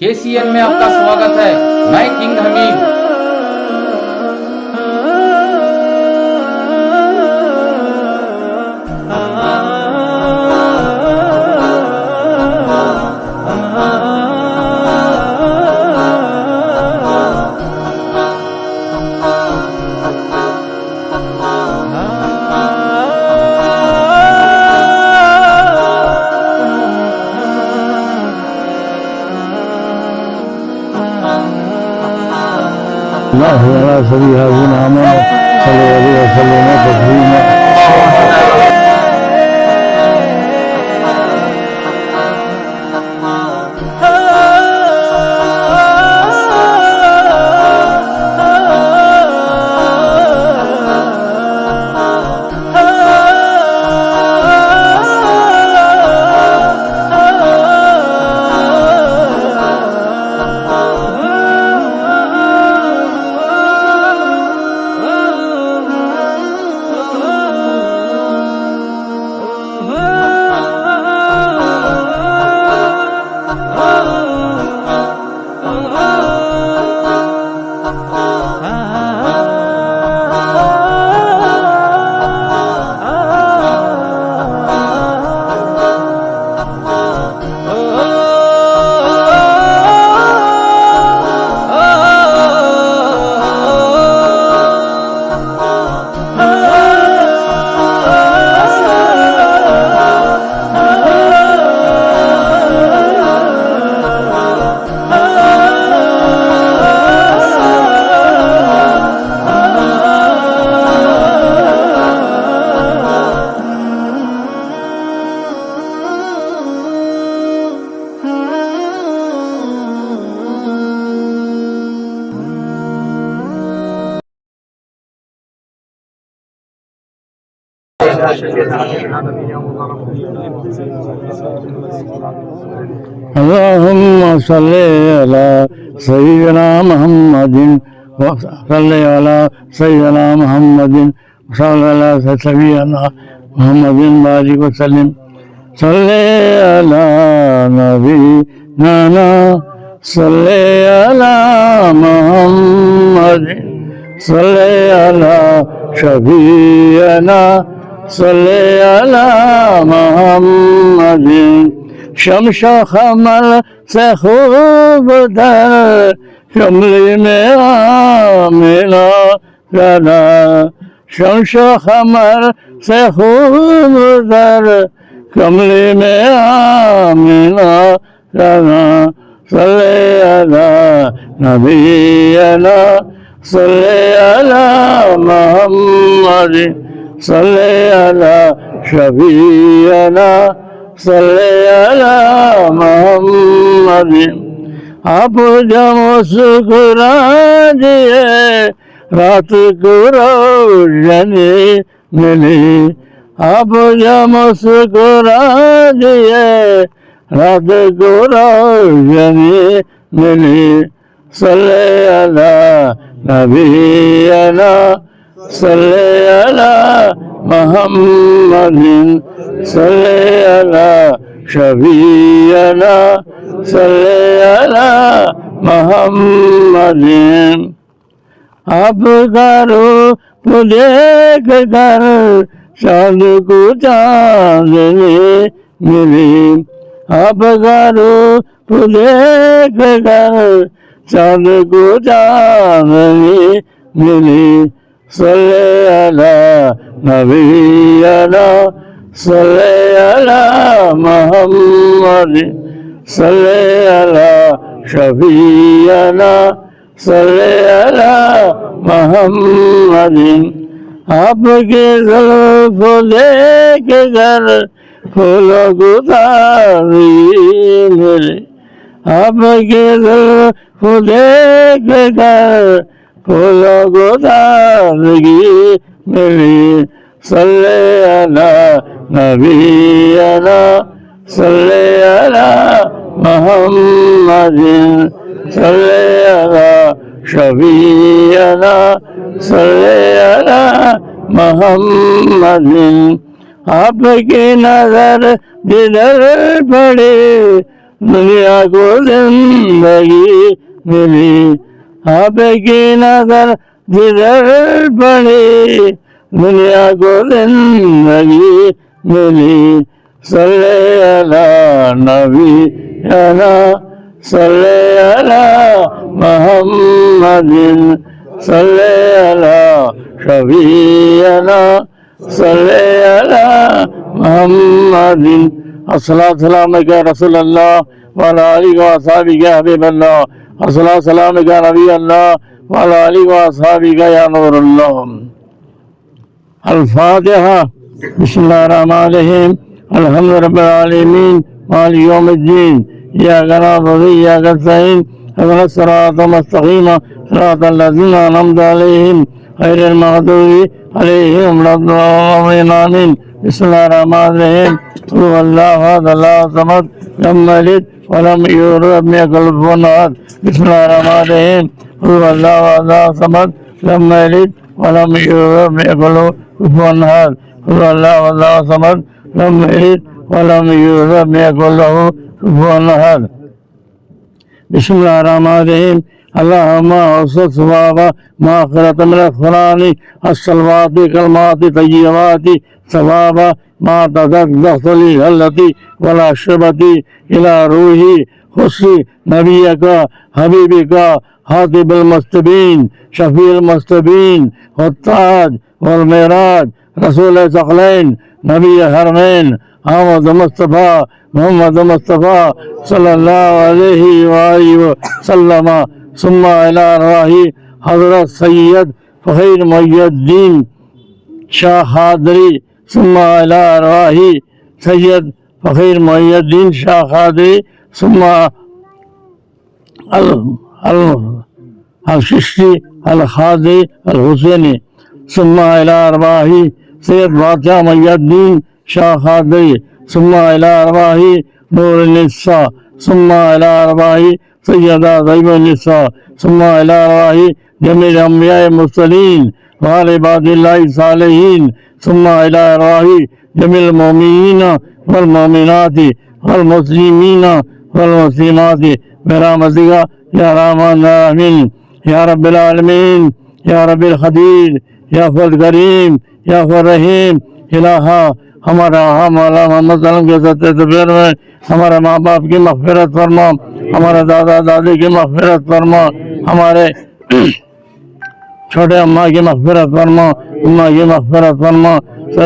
KCN में आपका स्वागत है। मैं किंग हमीद। सभी नाम अल्लाहुम्मा सल्ली अला सय्यिदना मुहम्मदिन व सल्ली अला सय्यिदना मुहम्मदिन व सल्ली अला सय्यिदना मुहम्मदिन बारिक व सल्लिम सल्ली अला नबीना सल्ली अला मुहम्मदिन सल्ली अला शफीअना सल्ली अला मुहम्मदिन शम्स खमर से खूब दर शमली में आमिना रना शम्स खमर से खूब दर शमली में आमिना रना सल्ली अला नबीना सल्ली अला मुहम्मदिन सल्ली अला शफीअना सल्ली अला मुहम्मदिन आप जब मुस्कुरा दिए रात को रोशनी मिली आप जब मुस्कुरा दिए रात को रोशनी मिली सल्ली अला नबीना सल्ली अला मुहम्मदिन सल्ली अला शफीअना सल्ली अला मुहम्मदिन आपका रूप देख कर चाँद को चाँदनी मिली आपका रूप देख कर चाँद को चाँदनी मिली सल्ली अला नबीना सल्ली अला मुहम्मदिन सल्ली अला शफीअना सल्ली अला मुहम्मदिन आपके जुल्फ देख कर फूलों को ताज़गी मिली आपके जुल्फ देख कर फूलों को ताज़गी मिली सल्ली अला नबीना सल्ली अला मुहम्मदिन सल्ली अला शफीअना सल्ली अला मुहम्मदिन आपकी नजर जिधर पड़े दुनिया को जिंदगी मिली। आपकी नजर जिधर पड़ी दुनिया को जिंदगी मिली। सल्ले अला नबी अला सल्ले अला मुहम्मदिन सल्ले अला शफीअना सल्ले अला मुहम्मदिन। अस्सलातु सलाम अलैका रसूल अल्लाह व अला आलिहि व अस्हाबिहि या हबीब अल्लाह। अस्सलातु सलाम अलैका नबी अल्लाह व अला आलिहि व अस्हाबिहि या नूर अल्लाह। अल-फातिहा। बिस्मिल्लाहिर रहमानिर रहीम। अल्हम्दुलिल्लाहि रब्बिल आलमीन मालिकि यौमिद्दीन। इय्याका नअबुदु व इय्याका नस्तईन। इहदिनस सिरातल मुस्तक़ीम सिरातल लज़ीना अनअमता अलैहिम गैरिल मग़दूबि अलैहिम वलद्दालीन आमीन। बिस्मिल्लाहिर रहमानिर रहीम। क़ुल हुवल्लाहु अहद अल्लाहु समद लम यलिद व लम यूलद व लम यकुल lahu कुफुवन अहद। बिस्मिल्लाहिर रहमानिर रहीम। क़ुल हुवल्लाहु अहद अल्लाहु समद लम यलिद व लम यूलद व लम यकुल lahu कुफुवन अहद। क़ुल हुवल्लाहु अहद अल्लाहु समद लम यलिद व लम यूलद व लम यकुल lahu कुफुवन अहद। बिस्मिल्लाहिर्रहमानिर्रहीम। अल्लाहुम्मा औसत सवाबा माग़फ़िरत मिनल क़ुरानी अस्सलवाति कलमाति तय्यबाति सवाबा मा तज़क्कली हल्लती वला शबती इला रूही खुशी नबियका हबीबिका हातिबुल मुस्तबीन शफीउल मुस्तबीन वत्ताज वल मेराज रसूल सकलैन नबी हरमैन अहमद मुस्तफ़ा मोहम्मद मुस्तफ़ा सल्लल्लाहु अलैहि वसल्लम। सुम्मा इला अर्वाही हज़रत सैयद फ़कीर मुहियुद्दीन शाह क़ादरी। सुम्मा इला अर्वाही सैयद फ़कीर मुहियुद्दीन शाह क़ादरी। सुम्मा अल-चिश्ती अल-क़ादरी अल-हुसैनी। सुम्मा इला अर्वाही सैयद बादशाह मुहियुद्दीन शाह क़ादरी। सुम्मा इला अर्वाही नूरुन्निसा। सुम्मा इला अर्वाही सैयदा ज़ैबुन्निसा। सुम्मा इला अर्वाही जमील अंबियाए मुरसलीन व आले इबादिल्लाहि सालिहीन। सुम्मा इला अर्वाही जमील मोमिनीन वल मोमिनाति वल मुस्लिमीन वल मुस्लिमाति बिरहमतिका या रहमान रहीम या रब्बिल आलमीन या रब्बिल क़दीर या फल करीम या फल रहीम। इलाहा हमारा मौला मोहम्मद सल्लल्लाहु अलैहि वसल्लम के सत्य तबीर में हमारे माँ बाप की मग़फ़िरत फरमा, हमारे दादा दादी की मग़फ़िरत फरमा, हमारे छोटे अम्मा की मग़फ़िरत फरमा, अम्मा की मग़फ़िरत फरमा,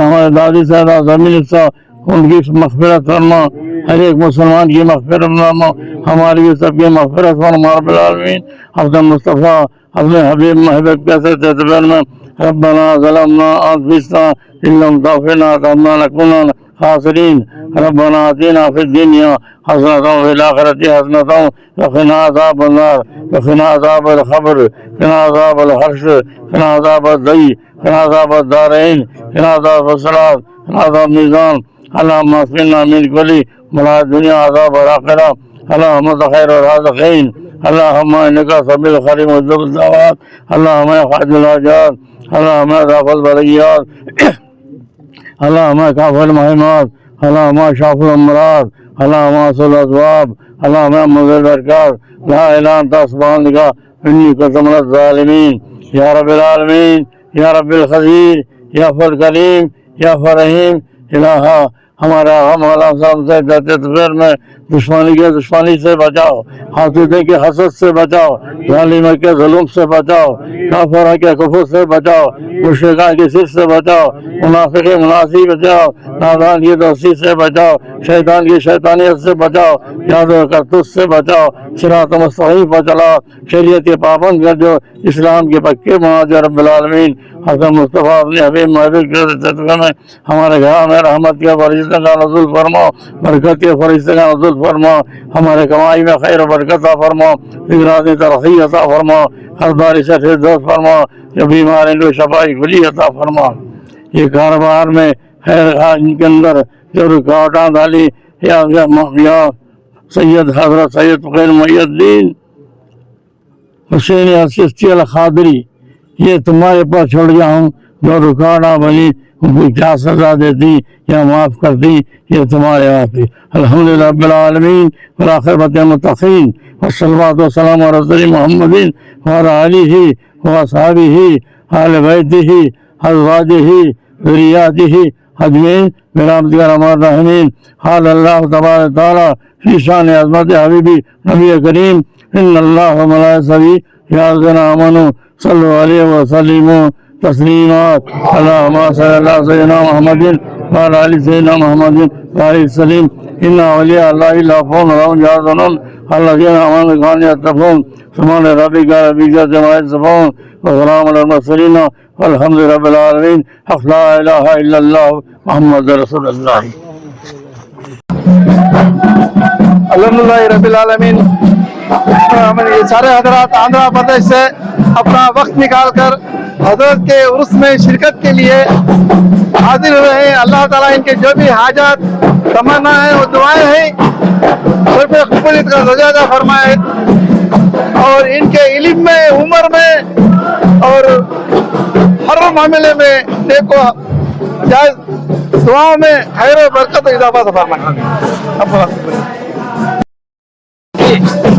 हमारे दादी साहबा ज़मीन सा उनकी मग़फ़िरत फरमा, हर एक मुसलमान की मग़फ़िरत फरमा, हमारी भी सबकी मग़फ़िरत फरमा रब्बिल आलमीन। अपने मुस्तफ़ा अपने हबीब महबूब के सत्य तबीर में रब्बना ज़लमना अनफुसना इल्लम तग़फिर लना लनकुनन्ना खासिरीन। रब्बना आतिना फिद दुनिया हसनतन व फिल आखिरति हसनतन व क़िना अज़ाबन नार व क़िना अज़ाबल क़ब्र क़िना अज़ाबल हश्र क़िना अज़ाबद दई क़िना अज़ाबद दारैन क़िना अज़ाबस सलात क़िना अज़ाब मीज़ान। अल्लाहुम्मा अस्क़िना मिन कुल्ली बलाए दुनिया अज़ाबल आखिरह। अल्लाहुम्मा अंता खैरुर राज़िक़ीन। अल्लाहुम्मा इन्नका समीउल क़रीब मुजीबुद दअवात। अल्लाहुम्मा या क़ादिल हाजात। अल्लाहुम्मा या राफ़िअल बलय्यात। अल्लाहुम्मा काफ़िल महिमात। अल्लाहुम्मा शाफ़िल अमराद। अल्लाहुम्मा असल अस्बाब। अल्लाहुम्मा मुज़िल बरकात। ला इलाहा अन्ता सुब्हानका इन्नी कुन्तु मिनज़ ज़ालिमीन। या रब्बिल आलमीन या रब्बिल क़दीर या फल करीम या फल रहीम। इलाहा हमारा मौला से तबीर में दुश्मनी के दुश्मनी से बचाओ, हासिद के हसद से बचाओ, ज़ालिम के जुल्म से बचाओ, काफिर के कुफ्र से बचाओ, मुशरिका की शिरक से बचाओ, मुनाफिक की मुनाफिकी बचाओ, नादान की दोस्ती से बचाओ, शैतान की शैतानियत से बचाओ, जादू करतूत से बचाओ, सिरात मुस्तक़ीम पर चलाओ, शरीयत के पाबंद कर दो, इस्लाम के पक्के मुआज़ रब्बिल आलमीन। हज़रत मुस्तफ़ा अपने हबीब महबूब के सदक़े में हमारे घर में रहमत के फरिश्ते का नज़ुल फरमाओ, बरकत के फरिश्ते का नज़ुल फरमाओ, हमारे कमाई में खैर बरकत फरमाओ, इज़राज़ी तरक्की अता फरमाओ, हरदारी से फिरदौस फरमाओ, जो बीमार हैं लो शफ़ाई खुली अता फरमाओ। ये कारोबार में खैर के अंदर जो रुकावटां डाली या सैयद हज़रत सैयद फ़कीर मुहियुद्दीन हुसैन चिश्ती अल-क़ादरी ये तुम्हारे पास छोड़ गया हूँ। जो रुकावटां बनी उनको क्या सजा देती या माफ़ करती, ये तुम्हारे वास्ते। अल्हम्दुलिल्लाह रब्बिल आलमीन व आखिरतल मुत्तक़ीन वस्सलातु वस्सलामु अला रसूलिल्लाह मुहम्मदिन व अला आलिहि व अस्हाबिहि अहले बैतिहि अज़वाजिहि ज़ुर्रिय्यातिहि अजमईन बिरहमतिक या अरहमर राहिमीन। क़ाल अल्लाहु तबारक व तआला फ़ी शान अज़मत हबीबी नबी करीम इन्नल्लाह व मलाइकतहु यस्जुदूना आमनू सल्लु अलैहि व सल्लिमू तस्लीमा। अल्लाहुम्मा सल्लि अला सय्यिदिना मुहम्मदिन व अला आलि सय्यिदिना मुहम्मदिन व बारिक वसल्लिम। इन्ना औलिया अल्लाहि ला खौफुन अलैहिम व ला हुम यहज़नून अल्लज़ीना आमनू व कानू यत्तक़ून। सुब्हान रब्बिका रब्बिल इज़्ज़ति अम्मा यसिफून व सलामुन अलल मुरसलीन वल्हम्दुलिल्लाहि रब्बिल आलमीन। हक़ ला इलाहा इल्लल्लाह मुहम्मदुर रसूलुल्लाह। अल्हम्दुलिल्लाह रब्बिल आलमीन। ये सारे हजरात आंध्र प्रदेश से अपना वक्त निकालकर हजरत के उर्स में शिरकत के लिए हाजिर हुए हैं। अल्लाह ताला इनके जो भी हाजात तमन्ना है वो दुआएं हैं सब पे कबूलियत का सजादा फरमाए और इनके इल्म में, उम्र में और हर मामले में देखो जायज दुआओं में खैर और बरकत और इजाफा फरमाए।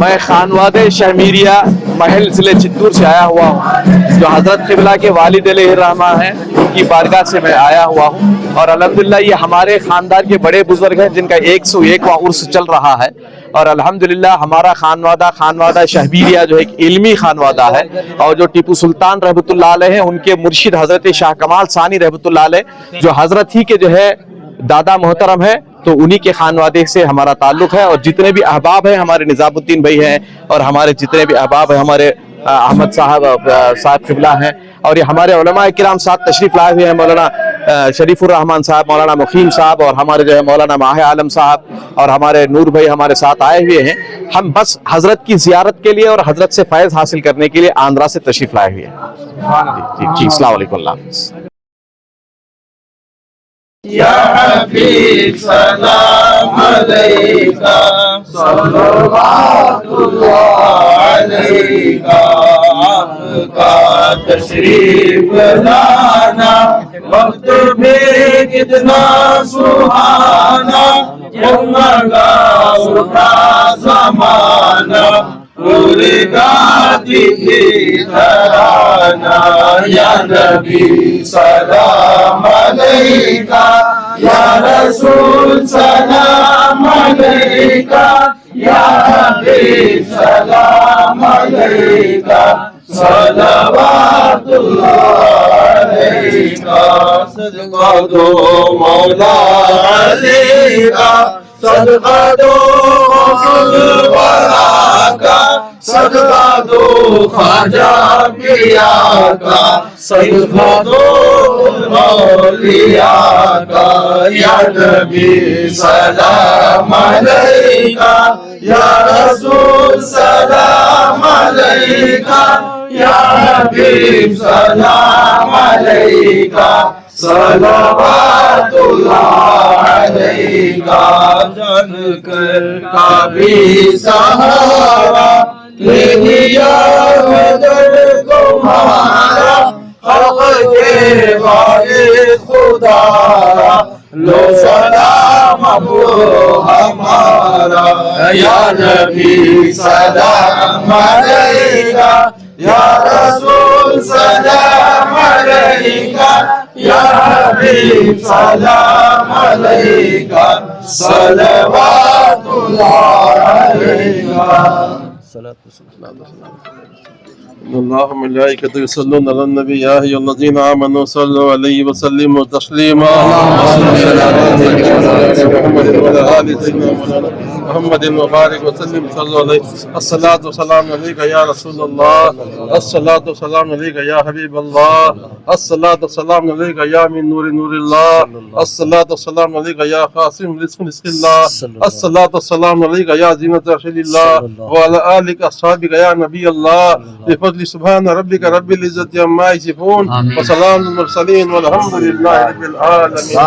मैं खानवादे शहमीरिया महल जिले चित्तूर से आया हुआ हूँ, जो हजरत क़िबला के वालिद अलैहिर्रहमा हैं, उनकी बारगाह से मैं आया हुआ हूँ। और अल्हम्दुलिल्लाह ये हमारे ख़ानदान के बड़े बुजुर्ग हैं जिनका 101वां उर्स चल रहा है। और अल्हम्दुलिल्लाह हमारा खानवादा शहमीरिया जो एक इल्मी खानवादा है और जो टीपू सुल्तान रहमतुल्लाह अलैह हैं उनके मुर्शिद हजरत शाह कमाल सानी रहमतुल्लाह अलैह जो हजरत ही के जो है दादा मोहतरम है, तो उन्हीं के खानवादे से हमारा ताल्लुक है। और जितने भी अहबाब हैं हमारे निजामुद्दीन भाई हैं और हमारे जितने भी अहबाब हैं हमारे अहमद साहब क़िबला हैं और ये हमारे उलमा किराम साथ तशरीफ़ लाए हुए हैं, मौलाना शरीफुर रहमान साहब, मौलाना मुकीम साहब और हमारे जो है मौलाना माह आलम साहब और हमारे नूर भाई हमारे साथ आए हुए हैं। हम बस हजरत की ज़ियारत के लिए और हजरत से फैज़ हासिल करने के लिए आंध्रा से तशरीफ़ लाए हुए हैं। जी अस्सलाम वालेकुम। अल्लाह हाफ़िज़। या हबीब सलाम अलैका सल्लल्लाहु अलैका। आपका तशरीफ लाना वक्त में कितना सुहाना, जगमगा उठा ज़माना पूरी गाती थी तराना। या नबी सलाम अलैका, या रसूल सलाम अलैका, या हबीब सलाम अलैका सलवातुल्लाह अलैका। सदका दो मौला अली का, सदका दो वरा का, सदका दो ख्वाजा पिया का, सदका दो मौलिया का। या नबी सलाम अलैका, या रसूल सलाम अलैका, या हबीब सलाम अलैका सलवातुल्लाह अलैका। जानकर काफी सहारा ले लिया मदद तुम्हारा, हक़ के वालिद खुदा लो सलाम वो हमारा। या नबी सलाम अलैका, या रसूल सलाम अलैका, या हबीब सलाम अलैका सलवातुल्लाह अलैका। अल्लाहु मलाइकतहु युसल्लूना अलन नबी या अय्युहल्लज़ीना आमनू सल्लु अलैहि व सल्लिमू तस्लीमा। मुहम्मदिन व बारिक व सल्लिम सल्लु अलैहि। अस्सलातु वस्सलामु अलैका या रसूलल्लाह, अस्सलातु वस्सलामु अलैका या हबीबल्लाह, अस्सलातु वस्सलामु अलैका या मिन नूरि नूरिल्लाह, अस्सलातु वस्सलामु अलैका या क़ासिम रिज़्क़िल्लाह, अस्सलातु वस्सलामु अलैका या ज़ीनत रसूलिल्लाह व अला आलिका अस्हाबिका या नबी अल्लाह। बिफज़्लि सुब्हान रब्बिका रब्बिल इज़्ज़ति अम्मा यसिफून व सलामुल मुरसलीन वल्हम्दुलिल्लाहि रब्बिल आलमीन।